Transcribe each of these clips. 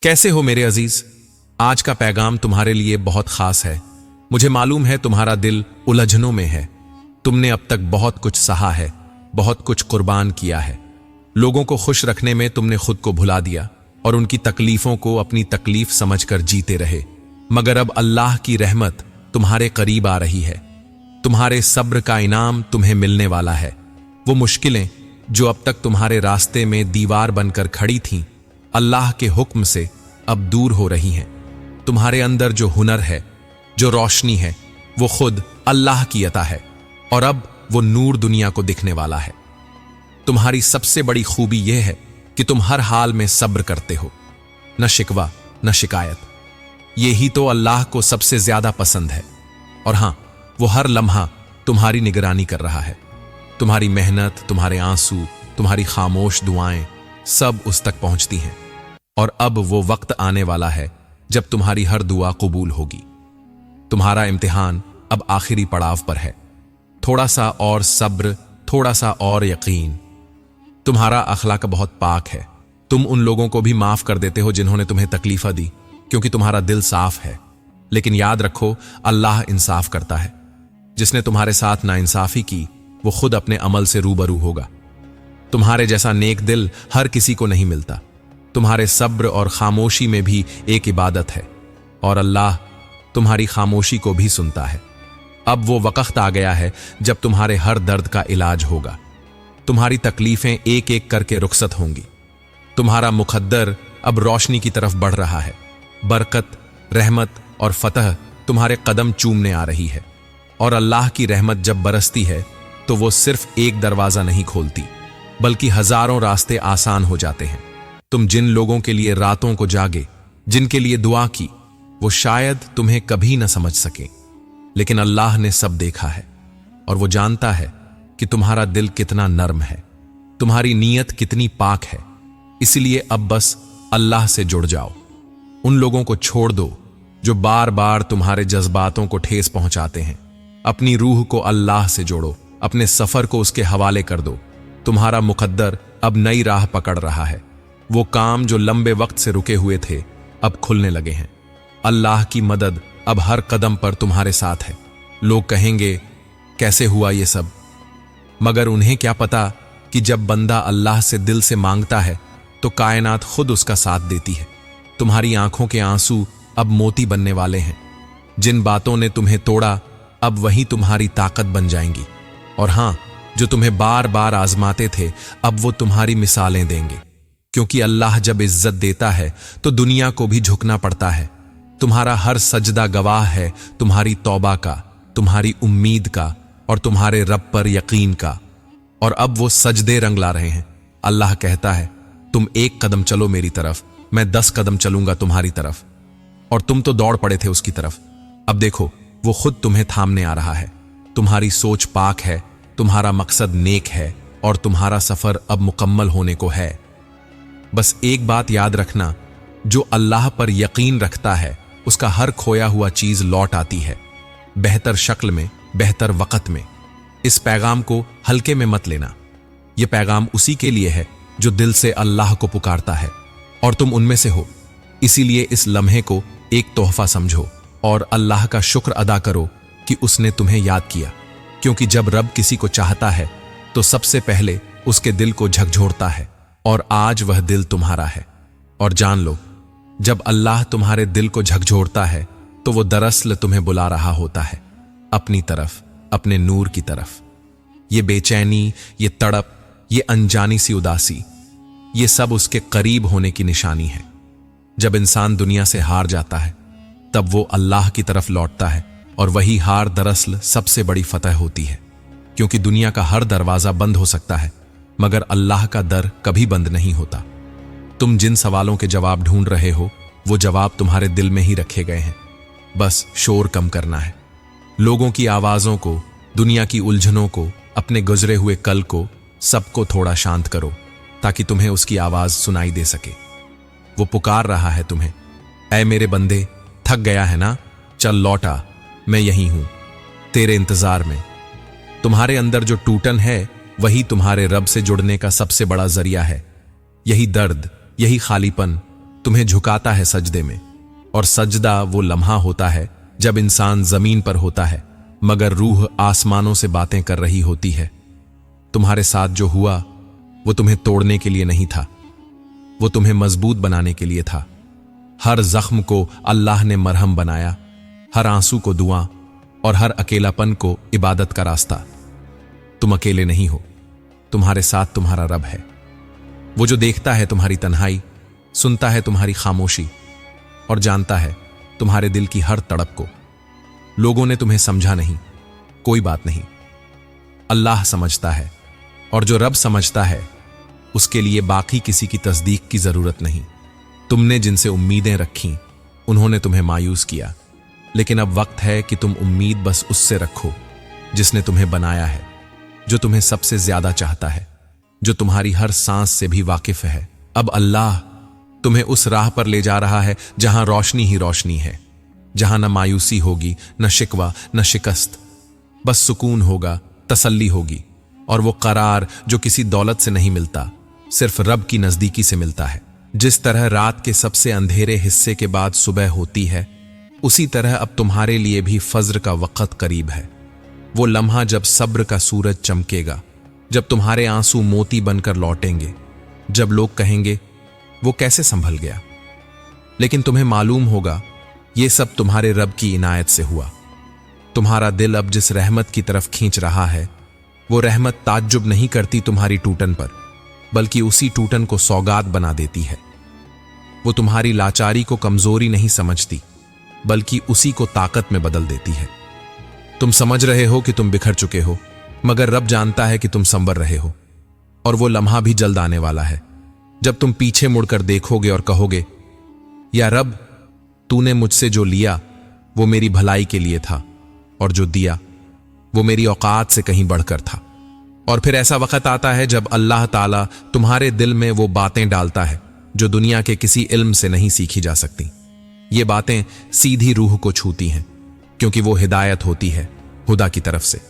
कैसे हो मेरे अजीज। आज का पैगाम तुम्हारे लिए बहुत खास है। मुझे मालूम है तुम्हारा दिल उलझनों में है। तुमने अब तक बहुत कुछ सहा है, बहुत कुछ कुर्बान किया है। लोगों को खुश रखने में तुमने खुद को भुला दिया और उनकी तकलीफों को अपनी तकलीफ समझकर जीते रहे। मगर अब अल्लाह की रहमत तुम्हारे करीब आ रही है। तुम्हारे सब्र का इनाम तुम्हें मिलने वाला है। वो मुश्किलें जो अब तक तुम्हारे रास्ते में दीवार बनकर खड़ी थीं, अल्लाह के हुक्म से अब दूर हो रही हैं। तुम्हारे अंदर जो हुनर है, जो रोशनी है, वो खुद अल्लाह की अता है और अब वो नूर दुनिया को दिखने वाला है। तुम्हारी सबसे बड़ी खूबी यह है कि तुम हर हाल में सब्र करते हो, न शिकवा न शिकायत। यही तो अल्लाह को सबसे ज्यादा पसंद है। और हां, वो हर लम्हा तुम्हारी निगरानी कर रहा है। तुम्हारी मेहनत, तुम्हारे आंसू, तुम्हारी खामोश दुआएं सब उस तक पहुंचती हैं। और अब वो वक्त आने वाला है जब तुम्हारी हर दुआ कबूल होगी। तुम्हारा इम्तिहान अब आखिरी पड़ाव पर है। थोड़ा सा और सब्र, थोड़ा सा और यकीन। तुम्हारा अखलाक बहुत पाक है। तुम उन लोगों को भी माफ कर देते हो जिन्होंने तुम्हें तकलीफा दी, क्योंकि तुम्हारा दिल साफ है। लेकिन याद रखो, अल्लाह इंसाफ करता है। जिसने तुम्हारे साथ नाइंसाफी की, वो खुद अपने अमल से रूबरू होगा। तुम्हारे जैसा नेक दिल हर किसी को नहीं मिलता। तुम्हारे सब्र और खामोशी में भी एक इबादत है और अल्लाह तुम्हारी खामोशी को भी सुनता है। अब वो वक्त आ गया है जब तुम्हारे हर दर्द का इलाज होगा। तुम्हारी तकलीफें एक एक करके रुखसत होंगी। तुम्हारा मुकद्दर अब रोशनी की तरफ बढ़ रहा है। बरकत, रहमत और फतह तुम्हारे कदम चूमने आ रही है। और अल्लाह की रहमत जब बरसती है तो वो सिर्फ एक दरवाजा नहीं खोलती, बल्कि हजारों रास्ते आसान हो जाते हैं। तुम जिन लोगों के लिए रातों को जागे, जिनके लिए दुआ की, वो शायद तुम्हें कभी न समझ सके, लेकिन अल्लाह ने सब देखा है और वो जानता है कि तुम्हारा दिल कितना नर्म है, तुम्हारी नीयत कितनी पाक है। इसलिए अब बस अल्लाह से जुड़ जाओ। उन लोगों को छोड़ दो जो बार बार तुम्हारे जज्बातों को ठेस पहुंचाते हैं। अपनी रूह को अल्लाह से जोड़ो, अपने सफर को उसके हवाले कर दो। तुम्हारा मुकद्दर अब नई राह पकड़ रहा है। वो काम जो लंबे वक्त से रुके हुए थे अब खुलने लगे हैं। अल्लाह की मदद अब हर कदम पर तुम्हारे साथ है। लोग कहेंगे, कैसे हुआ ये सब? मगर उन्हें क्या पता कि जब बंदा अल्लाह से दिल से मांगता है तो कायनात खुद उसका साथ देती है। तुम्हारी आंखों के आंसू अब मोती बनने वाले हैं। जिन बातों ने तुम्हें तोड़ा अब वही तुम्हारी ताकत बन जाएंगी। और हां, जो तुम्हें बार बार आजमाते थे अब वो तुम्हारी मिसालें देंगे, क्योंकि अल्लाह जब इज्जत देता है तो दुनिया को भी झुकना पड़ता है। तुम्हारा हर सजदा गवाह है तुम्हारी तौबा का, तुम्हारी उम्मीद का और तुम्हारे रब पर यकीन का। और अब वो सजदे रंग ला रहे हैं। अल्लाह कहता है, तुम एक कदम चलो मेरी तरफ, मैं 10 कदम चलूंगा तुम्हारी तरफ। और तुम तो दौड़ पड़े थे उसकी तरफ। अब देखो, वो खुद तुम्हें थामने आ रहा है। तुम्हारी सोच पाक है, तुम्हारा मकसद नेक है और तुम्हारा सफर अब मुकम्मल होने को है। बस एक बात याद रखना, जो अल्लाह पर यकीन रखता है उसका हर खोया हुआ चीज लौट आती है, बेहतर शक्ल में, बेहतर वक्त में। इस पैगाम को हल्के में मत लेना। यह पैगाम उसी के लिए है जो दिल से अल्लाह को पुकारता है और तुम उनमें से हो। इसीलिए इस लम्हे को एक तोहफा समझो और अल्लाह का शुक्र अदा करो कि उसने तुम्हें याद किया। क्योंकि जब रब किसी को चाहता है तो सबसे पहले उसके दिल को झकझोरता है, और आज वह दिल तुम्हारा है। और जान लो, जब अल्लाह तुम्हारे दिल को झकझोरता है तो वो दरअसल तुम्हें बुला रहा होता है अपनी तरफ, अपने नूर की तरफ। ये बेचैनी, ये तड़प, ये अनजानी सी उदासी, ये सब उसके करीब होने की निशानी है। जब इंसान दुनिया से हार जाता है तब वो अल्लाह की तरफ लौटता है, और वही हार दरअसल सबसे बड़ी फतह होती है। क्योंकि दुनिया का हर दरवाजा बंद हो सकता है, मगर अल्लाह का दर कभी बंद नहीं होता। तुम जिन सवालों के जवाब ढूंढ रहे हो वो जवाब तुम्हारे दिल में ही रखे गए हैं। बस शोर कम करना है। लोगों की आवाजों को, दुनिया की उलझनों को, अपने गुजरे हुए कल को, सबको थोड़ा शांत करो ताकि तुम्हें उसकी आवाज सुनाई दे सके। वो पुकार रहा है तुम्हें, ऐ मेरे बंदे, थक गया है ना? चल लौटा, मैं यही हूं तेरे इंतजार में। तुम्हारे अंदर जो टूटन है वही तुम्हारे रब से जुड़ने का सबसे बड़ा जरिया है। यही दर्द, यही खालीपन, तुम्हें झुकाता है सजदे में, और सजदा वो लम्हा होता है जब इंसान जमीन पर होता है मगर रूह आसमानों से बातें कर रही होती है। तुम्हारे साथ जो हुआ वो तुम्हें तोड़ने के लिए नहीं था, वो तुम्हें मजबूत बनाने के लिए था। हर जख्म को अल्लाह ने मरहम बनाया, हर आंसू को दुआ और हर अकेलापन को इबादत का रास्ता। तुम अकेले नहीं हो, तुम्हारे साथ तुम्हारा रब है। वो जो देखता है तुम्हारी तन्हाई, सुनता है तुम्हारी खामोशी और जानता है तुम्हारे दिल की हर तड़प को। लोगों ने तुम्हें समझा नहीं, कोई बात नहीं, अल्लाह समझता है, और जो रब समझता है उसके लिए बाकी किसी की तस्दीक की जरूरत नहीं। तुमने जिनसे उम्मीदें रखीं उन्होंने तुम्हें मायूस किया, लेकिन अब वक्त है कि तुम उम्मीद बस उससे रखो जिसने तुम्हें बनाया है, जो तुम्हें सबसे ज्यादा चाहता है, जो तुम्हारी हर सांस से भी वाकिफ है। अब अल्लाह तुम्हें उस राह पर ले जा रहा है जहां रोशनी ही रोशनी है, जहां न मायूसी होगी, न शिकवा, न शिकस्त, बस सुकून होगा, तसल्ली होगी, और वो करार जो किसी दौलत से नहीं मिलता, सिर्फ रब की नजदीकी से मिलता है। जिस तरह रात के सबसे अंधेरे हिस्से के बाद सुबह होती है, उसी तरह अब तुम्हारे लिए भी फज्र का वक्त करीब है। वो लम्हा जब सब्र का सूरज चमकेगा, जब तुम्हारे आंसू मोती बनकर लौटेंगे, जब लोग कहेंगे वो कैसे संभल गया, लेकिन तुम्हें मालूम होगा ये सब तुम्हारे रब की इनायत से हुआ। तुम्हारा दिल अब जिस रहमत की तरफ खींच रहा है, वो रहमत ताज्जुब नहीं करती तुम्हारी टूटन पर, बल्कि उसी टूटन को सौगात बना देती है। वो तुम्हारी लाचारी को कमजोरी नहीं समझती, बल्कि उसी को ताकत में बदल देती है। तुम समझ रहे हो कि तुम बिखर चुके हो, मगर रब जानता है कि तुम संवर रहे हो, और वो लम्हा भी जल्द आने वाला है जब तुम पीछे मुड़कर देखोगे और कहोगे, या रब, तूने मुझसे जो लिया वो मेरी भलाई के लिए था, और जो दिया वो मेरी औकात से कहीं बढ़कर था। और फिर ऐसा वक्त आता है जब अल्लाह ताला तुम्हारे दिल में वो बातें डालता है जो दुनिया के किसी इल्म से नहीं सीखी जा सकती। ये बातें सीधी रूह को छूती हैं, क्योंकि वो हिदायत होती है हुदा की तरफ से।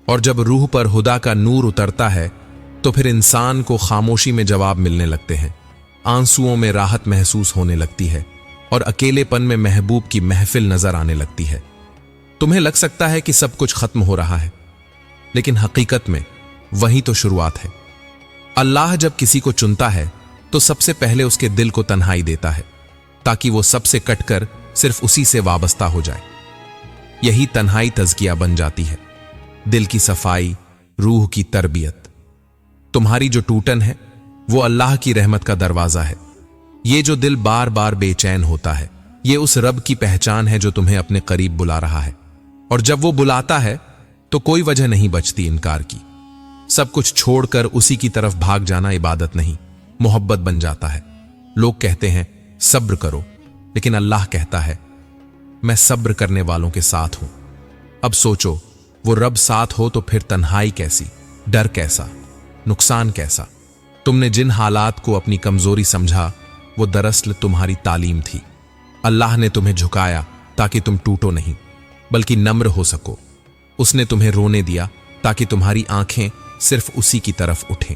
और जब रूह पर हुदा का नूर उतरता है तो फिर इंसान को खामोशी में जवाब मिलने लगते हैं, आंसुओं में राहत महसूस होने लगती है, और अकेलेपन में महबूब की महफिल नजर आने लगती है। तुम्हें लग सकता है कि सब कुछ खत्म हो रहा है, लेकिन हकीकत में वही तो शुरुआत है। अल्लाह जब किसी को चुनता है तो सबसे पहले उसके दिल को तन्हाई देता है, ताकि वो सबसे कटकर सिर्फ उसी से वाबस्ता हो जाए। यही तन्हाई तज़किया बन जाती है, दिल की सफाई, रूह की तरबियत। तुम्हारी जो टूटन है वो अल्लाह की रहमत का दरवाजा है। ये जो दिल बार बार बेचैन होता है, ये उस रब की पहचान है जो तुम्हें अपने करीब बुला रहा है। और जब वो बुलाता है तो कोई वजह नहीं बचती इनकार की। सब कुछ छोड़कर उसी की तरफ भाग जाना इबादत नहीं, मोहब्बत बन जाता है। लोग कहते हैं सब्र करो, लेकिन अल्लाह कहता है मैं सब्र करने वालों के साथ हूं। अब सोचो, वो रब साथ हो तो फिर तन्हाई कैसी, डर कैसा, नुकसान कैसा। तुमने जिन हालात को अपनी कमजोरी समझा वो दरअसल तुम्हारी तालीम थी। अल्लाह ने तुम्हें झुकाया ताकि तुम टूटो नहीं, बल्कि नम्र हो सको। उसने तुम्हें रोने दिया ताकि तुम्हारी आंखें सिर्फ उसी की तरफ उठें।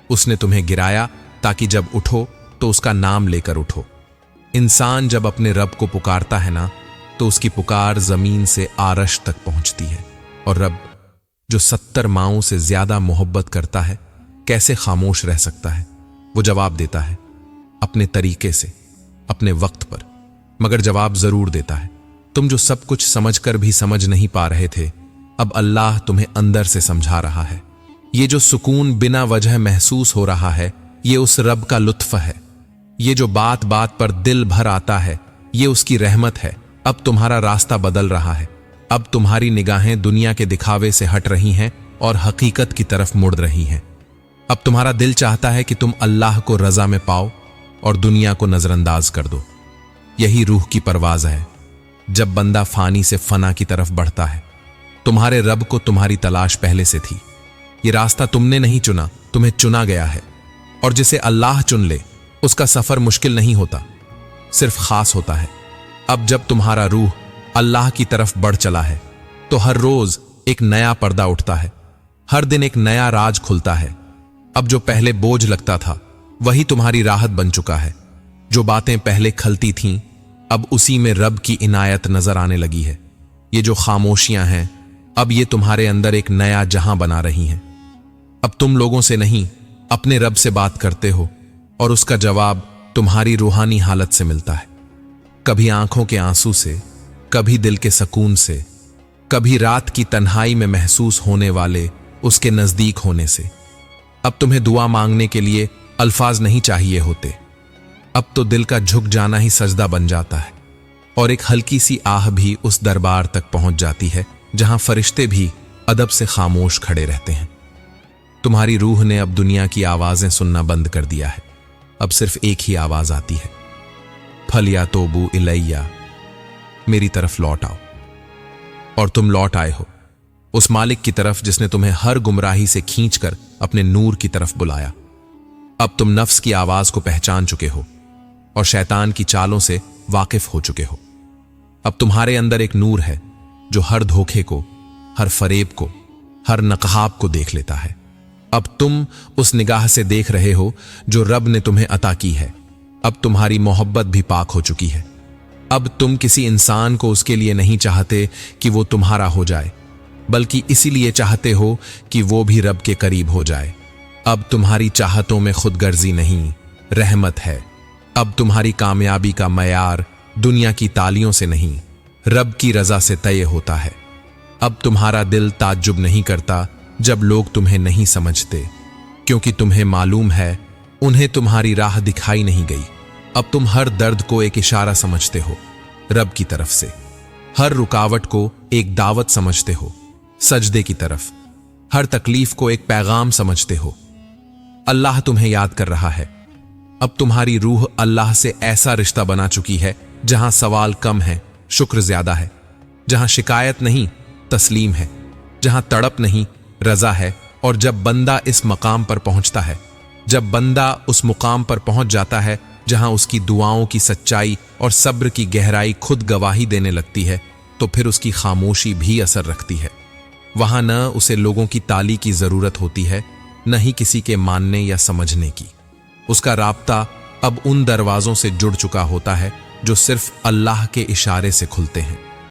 उसने तुम्हें गिराया ताकि जब उठो तो उसका नाम लेकर उठो। इंसान जब अपने रब को पुकारता है ना, तो उसकी पुकार जमीन से आरश तक पहुंचती है। और रब जो 70 माओं से ज्यादा मोहब्बत करता है, कैसे खामोश रह सकता है? वो जवाब देता है अपने तरीके से, अपने वक्त पर, मगर जवाब जरूर देता है। तुम जो सब कुछ समझकर भी समझ नहीं पा रहे थे, अब अल्लाह तुम्हें अंदर से समझा रहा है। ये जो सुकून बिना वजह महसूस हो रहा है, ये उस रब का लुत्फ है। ये जो बात बात पर दिल भर आता है, ये उसकी रहमत है। अब तुम्हारा रास्ता बदल रहा है। अब तुम्हारी निगाहें दुनिया के दिखावे से हट रही हैं और हकीकत की तरफ मुड़ रही हैं। अब तुम्हारा दिल चाहता है कि तुम अल्लाह को रजा में पाओ और दुनिया को नजरअंदाज कर दो। यही रूह की परवाज है जब बंदा फानी से फना की तरफ बढ़ता है। तुम्हारे रब को तुम्हारी तलाश पहले से थी। ये रास्ता तुमने नहीं चुना, तुम्हें चुना गया है। और जिसे अल्लाह चुन ले, उसका सफर मुश्किल नहीं होता, सिर्फ खास होता है। अब जब तुम्हारा रूह अल्लाह की तरफ बढ़ चला है, तो हर रोज एक नया पर्दा उठता है, हर दिन एक नया राज खुलता है। अब जो पहले बोझ लगता था, वही तुम्हारी राहत बन चुका है। जो बातें पहले खलती थीं अब उसी में रब की इनायत नजर आने लगी है। ये जो खामोशियां हैं अब ये तुम्हारे अंदर एक नया जहां बना रही हैं। अब तुम लोगों से नहीं अपने रब से बात करते हो और उसका जवाब तुम्हारी रूहानी हालत से मिलता है। कभी आंखों के आंसू से, कभी दिल के सुकून से, कभी रात की तन्हाई में महसूस होने वाले उसके नजदीक होने से। अब तुम्हें दुआ मांगने के लिए अल्फाज नहीं चाहिए होते। अब तो दिल का झुक जाना ही सजदा बन जाता है और एक हल्की सी आह भी उस दरबार तक पहुंच जाती है जहां फरिश्ते भी अदब से खामोश खड़े रहते हैं। तुम्हारी रूह ने अब दुनिया की आवाजें सुनना बंद कर दिया है। अब सिर्फ एक ही आवाज आती है, फलिया तोबू इलैया, मेरी तरफ लौट आओ। और तुम लौट आए हो उस मालिक की तरफ जिसने तुम्हें हर गुमराही से खींचकर अपने नूर की तरफ बुलाया। अब तुम नफ्स की आवाज को पहचान चुके हो और शैतान की चालों से वाकिफ हो चुके हो। अब तुम्हारे अंदर एक नूर है जो हर धोखे को, हर फरेब को, हर नकहाब को देख लेता है। अब तुम उस निगाह से देख रहे हो जो रब ने तुम्हें अता की है। अब तुम्हारी मोहब्बत भी पाक हो चुकी है। अब तुम किसी इंसान को उसके लिए नहीं चाहते कि वो तुम्हारा हो जाए, बल्कि इसीलिए चाहते हो कि वो भी रब के करीब हो जाए। अब तुम्हारी चाहतों में खुदगर्जी नहीं, रहमत है। अब तुम्हारी कामयाबी का मयार दुनिया की तालियों से नहीं, रब की रजा से तय होता है। अब तुम्हारा दिल ताज्जुब नहीं करता जब लोग तुम्हें नहीं समझते, क्योंकि तुम्हें मालूम है उन्हें तुम्हारी राह दिखाई नहीं गई। अब तुम हर दर्द को एक इशारा समझते हो रब की तरफ से, हर रुकावट को एक दावत समझते हो सजदे की तरफ, हर तकलीफ को एक पैगाम समझते हो। अल्लाह तुम्हें याद कर रहा है। अब तुम्हारी रूह अल्लाह से ऐसा रिश्ता बना चुकी है जहां सवाल कम है, शुक्र ज्यादा है, जहां शिकायत नहीं तस्लीम है, जहां तड़प नहीं रजा है। और जब बंदा इस मकाम पर पहुंचता है, जब बंदा उस मुकाम पर पहुंच जाता है जहां उसकी दुआओं की सच्चाई और सब्र की गहराई खुद गवाही देने लगती है, तो फिर उसकी खामोशी भी असर रखती है। वहां न उसे लोगों की ताली की जरूरत होती है, न ही किसी के मानने या समझने की। उसका राब्ता अब उन दरवाजों से जुड़ चुका होता है जो सिर्फ अल्लाह के इशारे से खुलते हैं।